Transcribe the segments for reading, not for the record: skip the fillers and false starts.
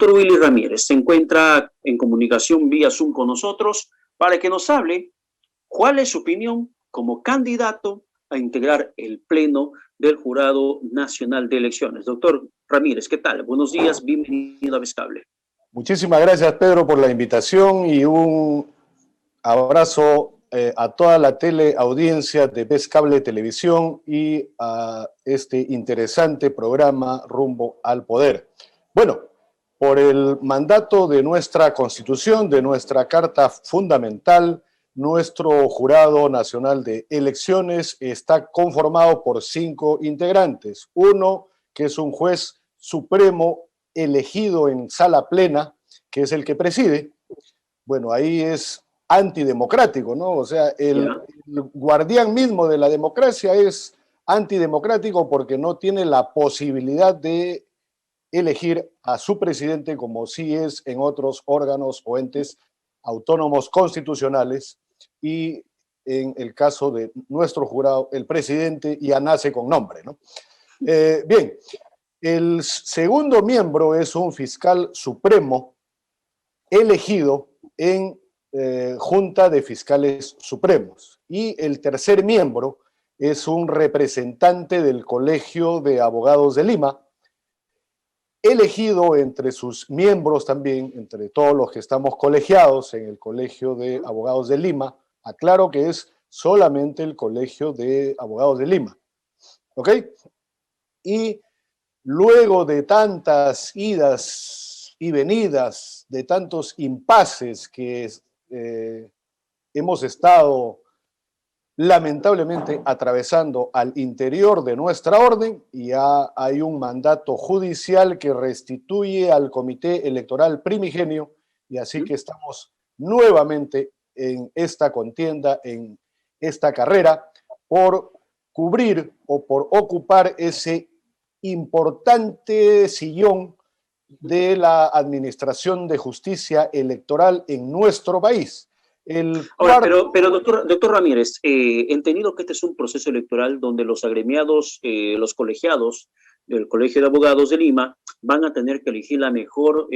doctor Willy Ramírez se encuentra en comunicación vía Zoom con nosotros para que nos hable cuál es su opinión como candidato a integrar el Pleno del Jurado Nacional de Elecciones. Doctor Ramírez, ¿qué tal? Buenos días, bienvenido a Vestable. Muchísimas gracias, Pedro, por la invitación y un abrazo a toda la teleaudiencia de Vez Cable Televisión y a este interesante programa Rumbo al Poder. Bueno, por el mandato de nuestra Constitución, de nuestra Carta Fundamental, nuestro Jurado Nacional de Elecciones está conformado por 5 integrantes. Uno, que es un juez supremo elegido en sala plena, que es el que preside. Bueno, ahí es antidemocrático, ¿no? O sea, el guardián mismo de la democracia es antidemocrático porque no tiene la posibilidad de elegir a su presidente como sí es en otros órganos o entes autónomos constitucionales, y en el caso de nuestro jurado, el presidente ya nace con nombre, ¿no? Bien, el segundo miembro es un fiscal supremo elegido en Junta de Fiscales Supremos, y el tercer miembro es un representante del Colegio de Abogados de Lima, elegido entre sus miembros también, entre todos los que estamos colegiados en el Colegio de Abogados de Lima. Aclaro que es solamente el Colegio de Abogados de Lima, ¿ok? Y luego de tantas idas y venidas, de tantos impases que hemos estado lamentablemente atravesando al interior de nuestra orden, ya hay un mandato judicial que restituye al Comité Electoral Primigenio, y así que estamos nuevamente en esta contienda, en esta carrera, por cubrir o por ocupar ese importante sillón de la Administración de Justicia Electoral en nuestro país. Ahora, pero doctor Ramírez, entendido que este es un proceso electoral donde los agremiados, los colegiados del Colegio de Abogados de Lima van a tener que elegir la mejor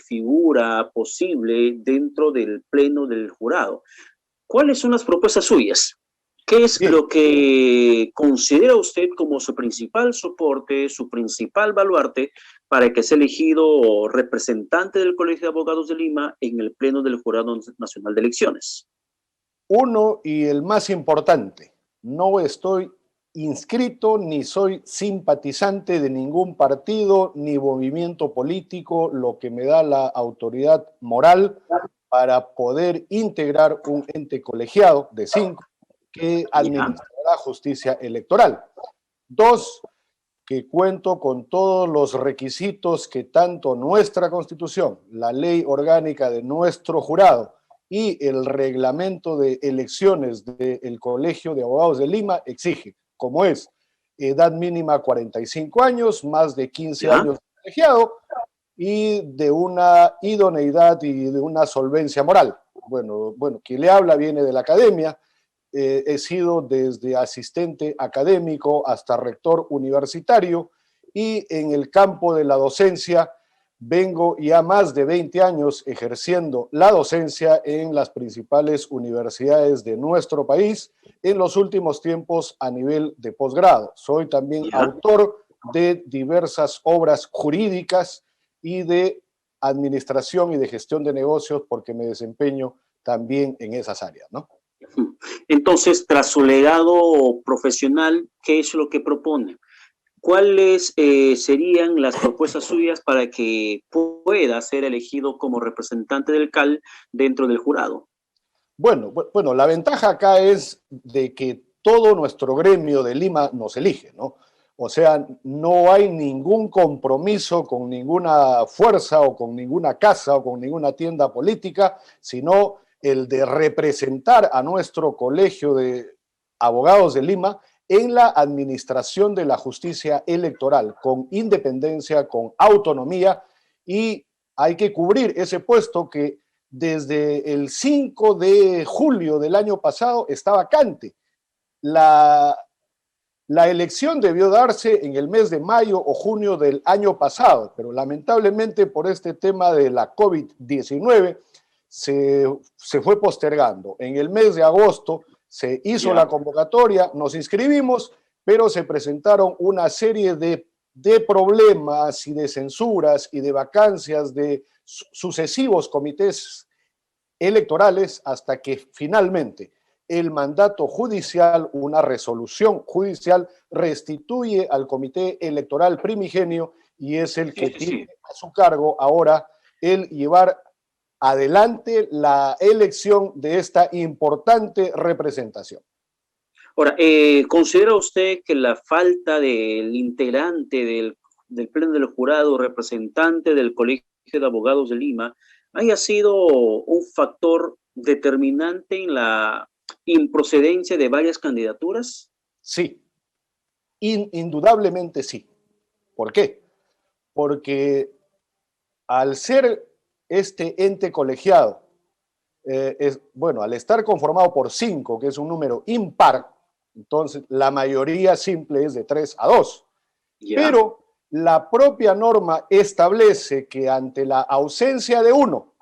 figura posible dentro del pleno del jurado. ¿Cuáles son las propuestas suyas? ¿Qué es lo que considera usted como su principal soporte, su principal baluarte para que sea elegido representante del Colegio de Abogados de Lima en el Pleno del Jurado Nacional de Elecciones? Uno, y el más importante, no estoy inscrito ni soy simpatizante de ningún partido ni movimiento político, lo que me da la autoridad moral para poder integrar un ente colegiado de 5 que administrará justicia electoral. 2, que cuento con todos los requisitos que tanto nuestra Constitución, la ley orgánica de nuestro jurado y el reglamento de elecciones del Colegio de Abogados de Lima exige, como es edad mínima 45 años, más de 15 años de colegiado y de una idoneidad y de una solvencia moral. Bueno, quien le habla viene de la academia. He sido desde asistente académico hasta rector universitario, y en el campo de la docencia vengo ya más de 20 años ejerciendo la docencia en las principales universidades de nuestro país, en los últimos tiempos a nivel de posgrado. Soy también autor de diversas obras jurídicas y de administración y de gestión de negocios, porque me desempeño también en esas áreas, ¿no? Entonces, tras su legado profesional, ¿qué es lo que propone? ¿Cuáles serían las propuestas suyas para que pueda ser elegido como representante del CAL dentro del jurado? Bueno, la ventaja acá es de que todo nuestro gremio de Lima nos elige, ¿no? O sea, no hay ningún compromiso con ninguna fuerza o con ninguna casa o con ninguna tienda política, sino el de representar a nuestro Colegio de Abogados de Lima en la administración de la justicia electoral, con independencia, con autonomía, y hay que cubrir ese puesto que desde el 5 de julio del año pasado está vacante. La La elección debió darse en el mes de mayo o junio del año pasado, pero lamentablemente por este tema de la COVID-19 se fue postergando. En el mes de agosto se hizo la convocatoria, nos inscribimos, pero se presentaron una serie de problemas y de censuras y de vacancias de sucesivos comités electorales hasta que finalmente el mandato judicial, una resolución judicial, restituye al comité electoral primigenio y es el que tiene a su cargo ahora el llevar adelante la elección de esta importante representación. Ahora, ¿considera usted que la falta del integrante del Pleno del Jurado, representante del Colegio de Abogados de Lima, haya sido un factor determinante en la improcedencia de varias candidaturas? Sí, indudablemente sí. ¿Por qué? Porque al ser este ente colegiado, bueno, al estar conformado por 5, que es un número impar, entonces la mayoría simple es de 3-2. Pero la propia norma establece que ante la ausencia de uno,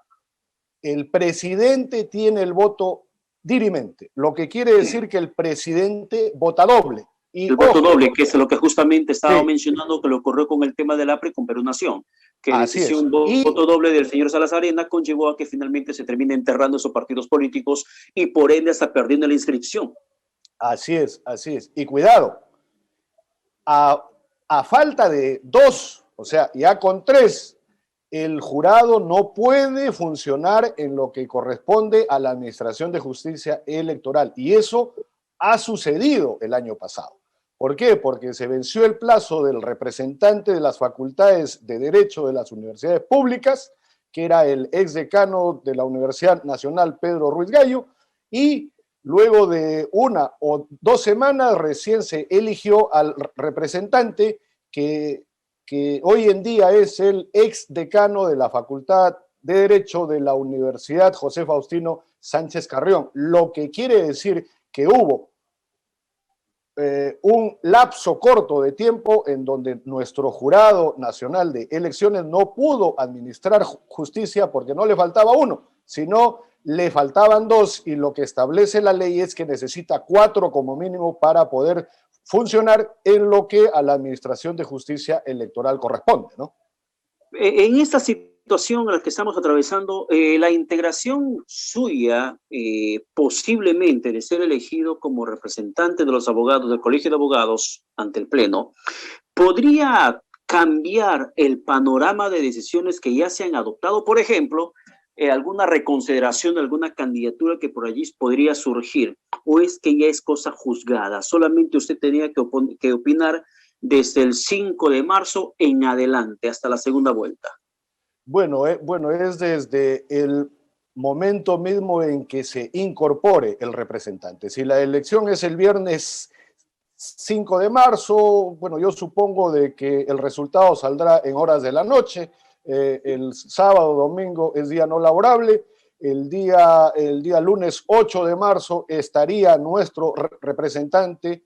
el presidente tiene el voto dirimente, lo que quiere decir que el presidente vota doble. Y el voto doble, que es lo que justamente estaba mencionando, que lo ocurrió con el tema del APRE con Perú Nación, que la decisión voto doble del señor Salazar conllevó a que finalmente se termine enterrando esos partidos políticos y por ende hasta perdiendo la inscripción. Así es, así es. Y cuidado, a falta de 2, o sea, ya con 3, el jurado no puede funcionar en lo que corresponde a la Administración de Justicia Electoral. Y eso ha sucedido el año pasado. ¿Por qué? Porque se venció el plazo del representante de las facultades de Derecho de las universidades públicas, que era el exdecano de la Universidad Nacional, Pedro Ruiz Gallo, y luego de 1 o 2 semanas recién se eligió al representante que hoy en día es el exdecano de la Facultad de Derecho de la Universidad José Faustino Sánchez Carrión, lo que quiere decir que hubo un lapso corto de tiempo en donde nuestro Jurado Nacional de Elecciones no pudo administrar justicia porque no le faltaba 1, sino le faltaban 2, y lo que establece la ley es que necesita 4 como mínimo para poder funcionar en lo que a la Administración de Justicia Electoral corresponde, ¿no? En esta situación en la que estamos atravesando, la integración suya, posiblemente de ser elegido como representante de los abogados del Colegio de Abogados ante el Pleno, ¿podría cambiar el panorama de decisiones que ya se han adoptado? Por ejemplo, alguna reconsideración de alguna candidatura que por allí podría surgir, o es que ya es cosa juzgada, solamente usted tenía que opinar desde el 5 de marzo en adelante, hasta la segunda vuelta. Bueno, es desde el momento mismo en que se incorpore el representante. Si la elección es el viernes 5 de marzo, bueno, yo supongo de que el resultado saldrá en horas de la noche. El sábado, domingo es día no laborable. El día lunes 8 de marzo estaría nuestro representante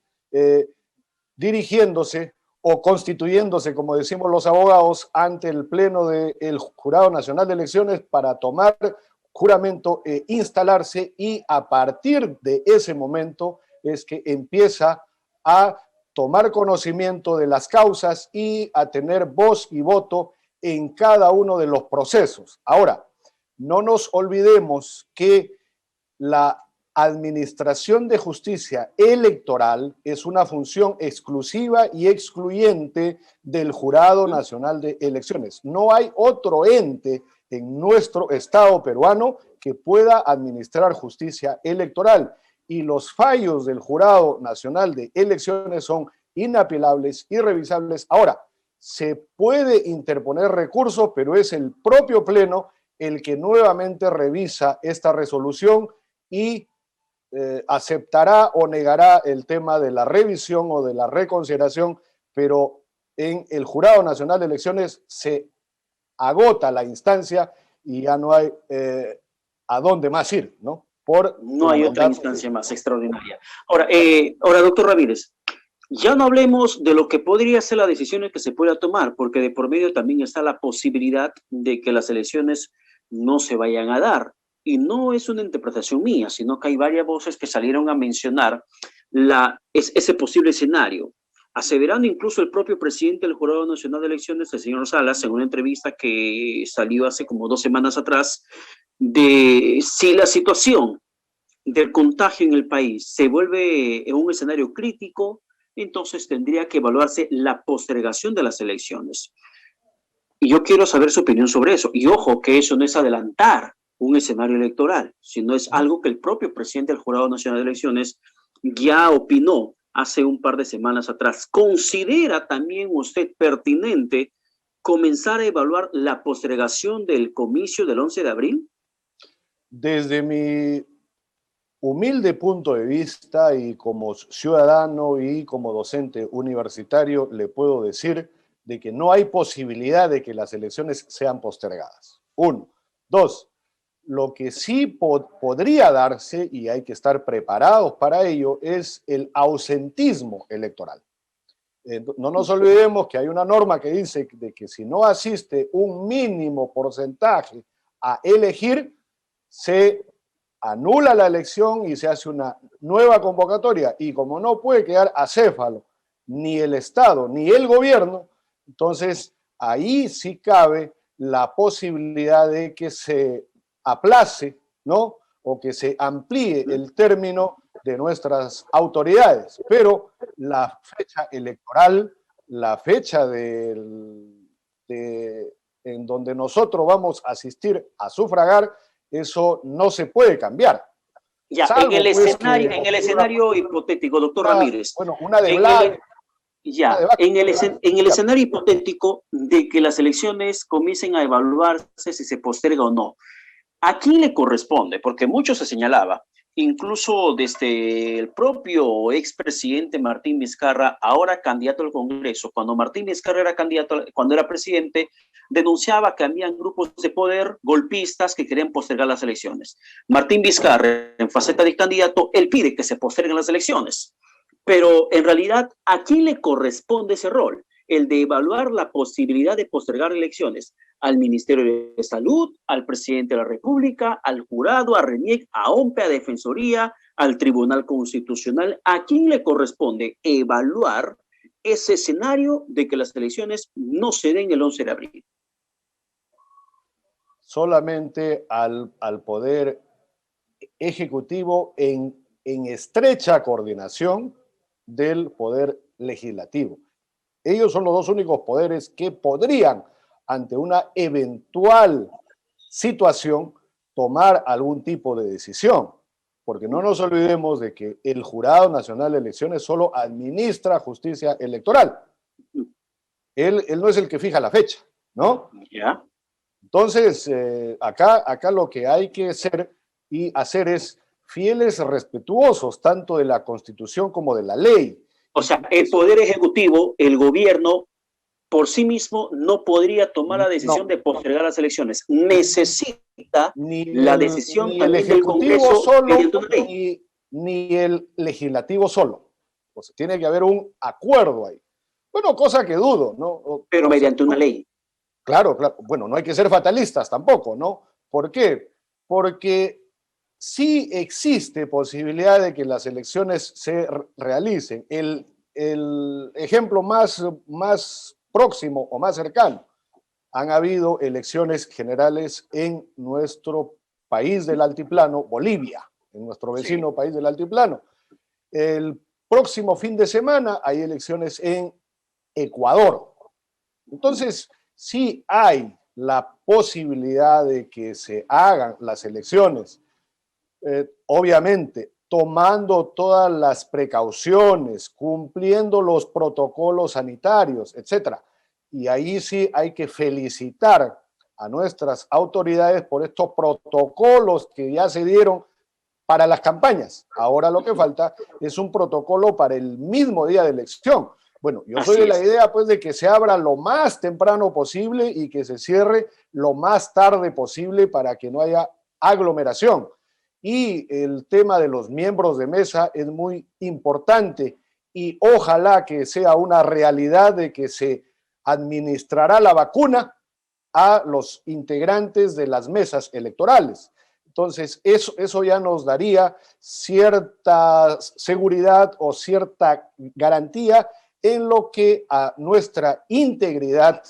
dirigiéndose o constituyéndose, como decimos los abogados, ante el Pleno del Jurado Nacional de Elecciones para tomar juramento e instalarse, y a partir de ese momento es que empieza a tomar conocimiento de las causas y a tener voz y voto en cada uno de los procesos. Ahora, no nos olvidemos que la Administración de Justicia Electoral es una función exclusiva y excluyente del Jurado Nacional de Elecciones. No hay otro ente en nuestro Estado peruano que pueda administrar justicia electoral, y los fallos del Jurado Nacional de Elecciones son inapelables, irrevisables. Ahora, se puede interponer recursos, pero es el propio Pleno el que nuevamente revisa esta resolución y aceptará o negará el tema de la revisión o de la reconsideración, pero en el Jurado Nacional de Elecciones se agota la instancia y ya no hay a dónde más ir, ¿no? No hay otra instancia más extraordinaria. Ahora, doctor Ramírez, Ya no hablemos de lo que podría ser las decisiones que se pueda tomar, porque de por medio también está la posibilidad de que las elecciones no se vayan a dar. Y no es una interpretación mía, sino que hay varias voces que salieron a mencionar ese posible escenario, aseverando incluso el propio presidente del Jurado Nacional de Elecciones, el señor Salas, en una entrevista que salió hace como 2 semanas atrás, de si la situación del contagio en el país se vuelve en un escenario crítico, entonces tendría que evaluarse la postergación de las elecciones. Y yo quiero saber su opinión sobre eso. Y ojo, que eso no es adelantar un escenario electoral, sino es algo que el propio presidente del Jurado Nacional de Elecciones ya opinó hace un par de semanas atrás. ¿Considera también usted pertinente comenzar a evaluar la postergación del comicio del 11 de abril? Desde mi humilde punto de vista y como ciudadano y como docente universitario, le puedo decir de que no hay posibilidad de que las elecciones sean postergadas. Uno. Dos, lo que sí podría darse, y hay que estar preparados para ello, es el ausentismo electoral. No nos olvidemos que hay una norma que dice de que si no asiste un mínimo porcentaje a elegir, se anula la elección y se hace una nueva convocatoria. Y como no puede quedar acéfalo ni el Estado ni el gobierno, entonces ahí sí cabe la posibilidad de que se aplace, ¿no? O que se amplíe el término de nuestras autoridades. Pero la fecha electoral, la fecha en donde nosotros vamos a asistir a sufragar, eso no se puede cambiar. Ya, Salvo, pues, en el escenario hipotético, doctor Ramírez, una de en el, Black, ya, en el escenario hipotético de que las elecciones comiencen a evaluarse si se posterga o no, ¿a quién le corresponde? Porque mucho se señalaba, incluso desde el propio expresidente Martín Vizcarra, ahora candidato al Congreso, cuando Martín Vizcarra era candidato, cuando era presidente, denunciaba que habían grupos de poder golpistas que querían postergar las elecciones. Martín Vizcarra, en faceta de candidato, él pide que se posterguen las elecciones. Pero en realidad, ¿a quién le corresponde ese rol? El de evaluar la posibilidad de postergar elecciones. Al Ministerio de Salud, al presidente de la República, al jurado, a RENIEC, a OMPE, a Defensoría, al Tribunal Constitucional. ¿A quién le corresponde evaluar ese escenario de que las elecciones no se den el 11 de abril? Solamente al Poder Ejecutivo en estrecha coordinación del Poder Legislativo. Ellos son los dos únicos poderes que podrían, ante una eventual situación, tomar algún tipo de decisión. Porque no nos olvidemos de que el Jurado Nacional de Elecciones solo administra justicia electoral. Él no es el que fija la fecha, ¿no? Ya. Entonces, acá lo que hay que hacer es fieles, respetuosos, tanto de la Constitución como de la ley. O sea, el Poder Ejecutivo, el gobierno, por sí mismo no podría tomar la decisión de postergar las elecciones. Necesita la decisión también del Congreso solo, mediante una ley. Ni el legislativo solo. O sea, tiene que haber un acuerdo ahí. Bueno, cosa que dudo, ¿no? Pero mediante una ley. Claro, claro. Bueno, no hay que ser fatalistas tampoco, ¿no? ¿Por qué? Porque sí existe posibilidad de que las elecciones se realicen. El ejemplo más próximo o más cercano, han habido elecciones generales en nuestro país del altiplano, Bolivia, en nuestro vecino país del altiplano. El próximo fin de semana hay elecciones en Ecuador. Entonces, sí hay la posibilidad de que se hagan las elecciones, obviamente tomando todas las precauciones, cumpliendo los protocolos sanitarios, etcétera. Y ahí sí hay que felicitar a nuestras autoridades por estos protocolos que ya se dieron para las campañas. Ahora lo que falta es un protocolo para el mismo día de elección. Bueno, yo soy de la idea, pues, de que se abra lo más temprano posible y que se cierre lo más tarde posible para que no haya aglomeración. Y el tema de los miembros de mesa es muy importante y ojalá que sea una realidad de que se administrará la vacuna a los integrantes de las mesas electorales. Entonces, eso ya nos daría cierta seguridad o cierta garantía en lo que a nuestra integridad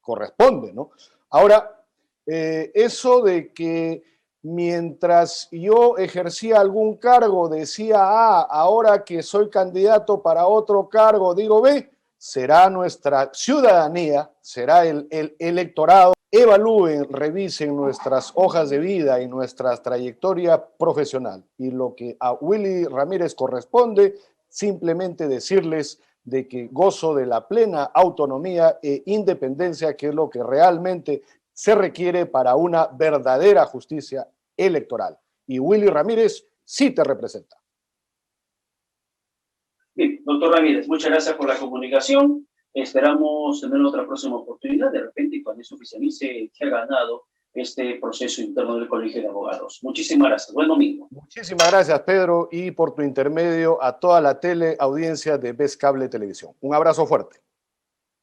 corresponde, ¿no? Ahora, eso de que mientras yo ejercía algún cargo decía A, ahora que soy candidato para otro cargo digo B, será nuestra ciudadanía, será el electorado, evalúen, revisen nuestras hojas de vida y nuestra trayectoria profesional. Y lo que a Willy Ramírez corresponde, simplemente decirles de que gozo de la plena autonomía e independencia, que es lo que realmente se requiere para una verdadera justicia electoral. Y Willy Ramírez sí te representa. Bien, doctor Ramírez, muchas gracias por la comunicación. Esperamos tener otra próxima oportunidad, de repente, cuando se oficialice que ha ganado este proceso interno del Colegio de Abogados. Muchísimas gracias. Buen domingo. Muchísimas gracias, Pedro, y por tu intermedio a toda la teleaudiencia de Vez Cable Televisión. Un abrazo fuerte.